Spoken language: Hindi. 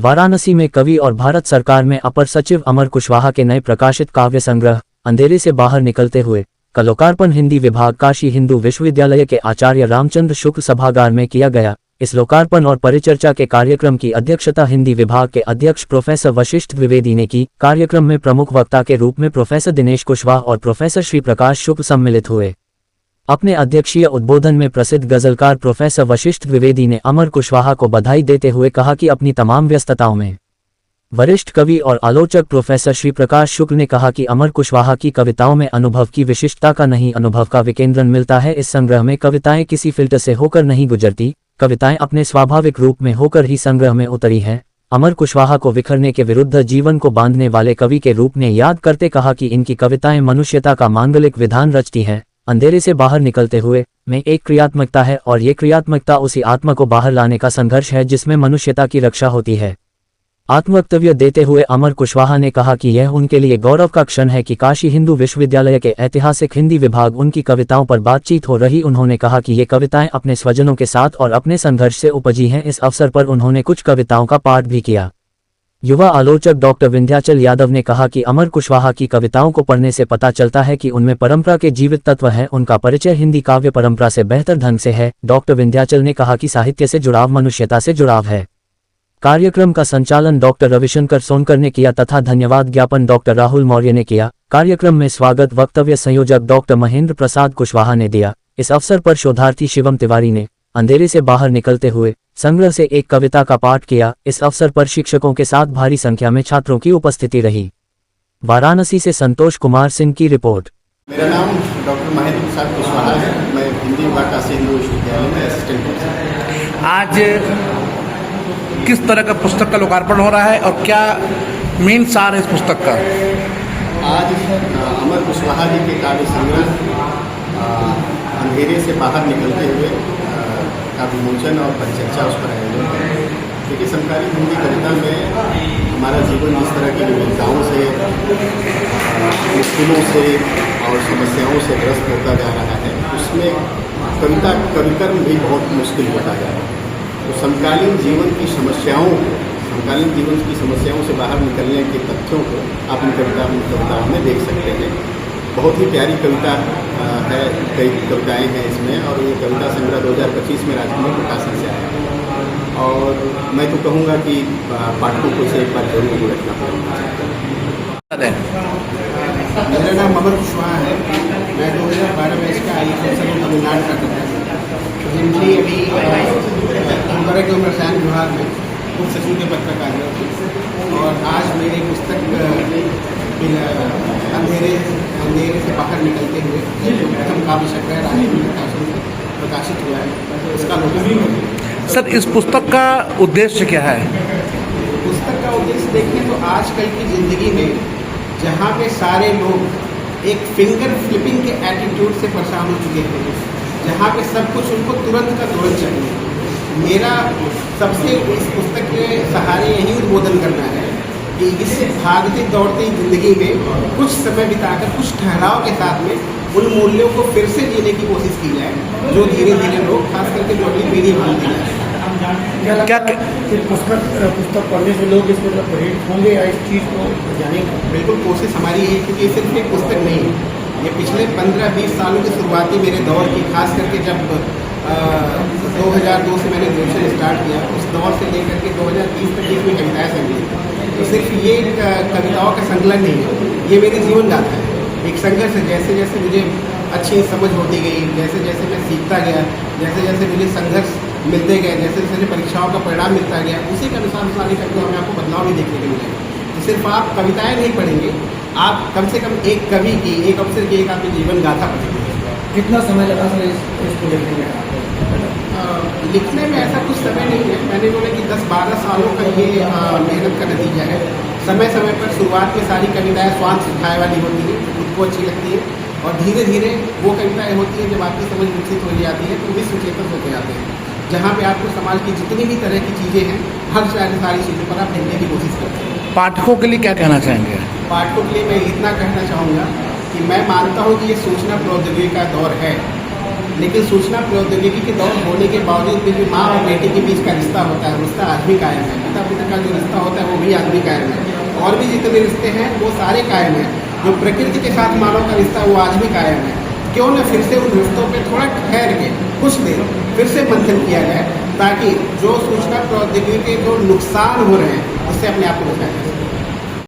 वाराणसी में कवि और भारत सरकार में अपर सचिव अमर कुशवाहा के नए प्रकाशित काव्य संग्रह अंधेरे से बाहर निकलते हुए का लोकार्पण हिंदी विभाग काशी हिंदू विश्वविद्यालय के आचार्य रामचंद्र शुक्ल सभागार में किया गया। इस लोकार्पण और परिचर्चा के कार्यक्रम की अध्यक्षता हिंदी विभाग के अध्यक्ष प्रोफेसर वशिष्ठ द्विवेदी ने की। कार्यक्रम में प्रमुख वक्ता के रूप में प्रोफेसर दिनेश कुशवाहा और प्रोफेसर श्री प्रकाश शुक्ल सम्मिलित हुए। अपने अध्यक्षीय उद्बोधन में प्रसिद्ध गजलकार प्रोफेसर वशिष्ठ द्विवेदी ने अमर कुशवाहा को बधाई देते हुए कहा कि अपनी तमाम व्यस्तताओं में वरिष्ठ कवि और आलोचक प्रोफेसर श्री प्रकाश शुक्ल ने कहा कि अमर कुशवाहा की कविताओं में अनुभव की विशिष्टता का नहीं, अनुभव का विकेंद्रण मिलता है। इस संग्रह में कविताएं किसी फिल्टर से होकर नहीं गुजरती, कविताएं अपने स्वाभाविक रूप में होकर ही संग्रह में उतरी हैं। अमर कुशवाहा को बिखरने के विरुद्ध जीवन को बांधने वाले कवि के रूप में याद करते कहा कि इनकी कविताएं मनुष्यता का मांगलिक विधान रचती हैं। अंधेरे से बाहर निकलते हुए में एक क्रियात्मकता है और ये क्रियात्मकता उसी आत्मा को बाहर लाने का संघर्ष है जिसमें मनुष्यता की रक्षा होती है। आत्मवक्तव्य देते हुए अमर कुशवाहा ने कहा कि यह उनके लिए गौरव का क्षण है कि काशी हिंदू विश्वविद्यालय के ऐतिहासिक हिंदी विभाग उनकी कविताओं पर बातचीत हो रही। उन्होंने कहा कि ये कविताएं अपने स्वजनों के साथ और अपने संघर्ष से उपजी हैं। इस अवसर पर उन्होंने कुछ कविताओं का पाठ भी किया। युवा आलोचक डॉक्टर विंध्याचल यादव ने कहा कि अमर कुशवाहा की कविताओं को पढ़ने से पता चलता है कि उनमें परंपरा के जीवित तत्व हैं। उनका परिचय हिंदी काव्य परंपरा से बेहतर ढंग से है। डॉक्टर विंध्याचल ने कहा कि साहित्य से जुड़ाव मनुष्यता से जुड़ाव है। कार्यक्रम का संचालन डॉक्टर रविशंकर सोनकर ने किया तथा धन्यवाद ज्ञापन डॉक्टर राहुल मौर्य ने किया। कार्यक्रम में स्वागत वक्तव्य संयोजक डॉक्टर महेंद्र प्रसाद कुशवाहा ने दिया। इस अवसर पर शोधार्थी शिवम तिवारी ने अंधेरे से बाहर निकलते हुए संग्रह से एक कविता का पाठ किया। इस अवसर पर शिक्षकों के साथ भारी संख्या में छात्रों की उपस्थिति रही। वाराणसी से संतोष कुमार सिंह की रिपोर्ट। मेरा नाम डॉक्टर महेंद्र प्रसाद कुशवाहा है। मैं हिंदी विभाग काशी हिंदू विश्वविद्यालय में असिस्टेंट प्रोफेसर। आज किस तरह का पुस्तक का लोकार्पण हो रहा है और क्या मेन सार है इस पुस्तक का? आज अमर कुशवाहा जी के काव्य संग्रह अंधेरे से बाहर निकलते हुए का विमोचन और परिचर्चा उस पर आयोजन है। देखिए, समकालीन हिंदी कविता में हमारा जीवन जिस तरह की विभिन्नताओं से, मुश्किलों से और समस्याओं से ग्रस्त होता जा रहा है, उसमें कविता कविकर्म भी बहुत मुश्किल होता जा रहा है। तो समकालीन जीवन की समस्याओं से बाहर निकलने के तथ्यों को आप इन कविताओं में देख सकते हैं। बहुत ही प्यारी कविता है, कई कविताएं हैं इसमें, और ये कविता संग्रह 2025 में राजकुमार प्रकाशन से आया। और मैं तो कहूँगा कि पाठकों को इसे एक बार जरूर रखना पड़ेगा। मेरा नाम अमर कुशवाहा है। मैं 2012 में इसका तमिलनाडु का करता है। हिंदी अभी परंपरा के रसायन विभाग में उप सचिव के पद पर कार्यरत हूँ। और आज मेरी पुस्तक अंधेरे से बाहर निकलते हुए जो प्रथम काव्य संग्रह राजकुमार प्रकाशित हुआ है, उसका लोकार्पण। सर, इस पुस्तक का उद्देश्य क्या है? पुस्तक का उद्देश्य देखें तो आजकल की ज़िंदगी में जहाँ पे सारे लोग एक फिंगर फ्लिपिंग के एटीट्यूड से परेशान हो चुके हैं, जहाँ पे सब कुछ उनको तुरंत का तुरंत चाहिए, मेरा सबसे इस पुस्तक के सहारे यही उद्बोधन करना है कि इस भागती दौड़ती ज़िंदगी में कुछ समय बिताकर कुछ ठहराव के साथ में उन मूल्यों को फिर से जीने की कोशिश की जाए जो धीरे धीरे लोग, खास करके जो अगली पीढ़ी भूलती है। क्या पुस्तक पढ़ने से लोग इसको प्रेरित होंगे या इस चीज़ को जानेंगे? बिल्कुल कोशिश हमारी है, क्योंकि सिर्फ एक पुस्तक नहीं है, ये पिछले 15-20 सालों की शुरुआती मेरे दौर की, खास करके जब 2002 से मैंने ग्रेजुएशन स्टार्ट किया, उस दौर से लेकर के 2030 तक इसमें कविताएँ संकलित। तो सिर्फ ये कविताओं का संकलन नहीं है, ये मेरी जीवन गाथा है, एक संघर्ष है। जैसे जैसे मुझे अच्छी समझ होती गई, जैसे जैसे मैं सीखता गया, जैसे जैसे मुझे संघर्ष मिलते गए, जैसे जैसे परीक्षाओं का परिणाम मिलता गया, उसी के अनुसार करके हमें आपको बदलाव भी देखने को मिलेगा। तो सिर्फ आप कविताएँ नहीं पढ़ेंगे, आप कम से कम एक कवि की, एक अवसर की, एक आपकी जीवन गाथा पढ़ेंगे। कितना समय लगा सर इसको लिखने में? लिखने में ऐसा कुछ समय नहीं है। मैंने बोला कि 10-12 सालों का ये मेहनत का नतीजा है। समय समय पर शुरुआत में सारी कविताएं स्वांत सुखाए वाली होती है, खुद को अच्छी लगती है, और धीरे धीरे वो कविताएं होती हैं जब आपकी समझ विकसित हो जाती है तो विश्व चेतन होते जाते हैं, जहाँ पे आपको समाज की जितनी भी तरह की चीज़ें हैं, हर सारी चीज़ों पर आप लिखने की कोशिश करते हैं। पाठकों के लिए क्या कहना चाहेंगे? पाठकों के लिए मैं इतना कहना चाहूँगा कि मैं मानता हूँ कि ये सूचना प्रौद्योगिकी का दौर है, लेकिन सूचना प्रौद्योगिकी के दौर होने के बावजूद भी माँ और बेटे के बीच का रिश्ता होता है, रिश्ता आज भी कायम है। पिता पुत्र का जो रिश्ता होता है वो भी आज भी कायम है। और भी जितने रिश्ते हैं वो सारे कायम हैं। जो प्रकृति के साथ मानव का रिश्ता वो आज भी कायम है। क्यों न फिर से उन रिश्तों पे थोड़ा ठहर के कुछ देर फिर से मंथन किया जाए, ताकि जो सूचना प्रौद्योगिकी के जो नुकसान हो रहे हैं उससे अपने आप को बचाया जा सके।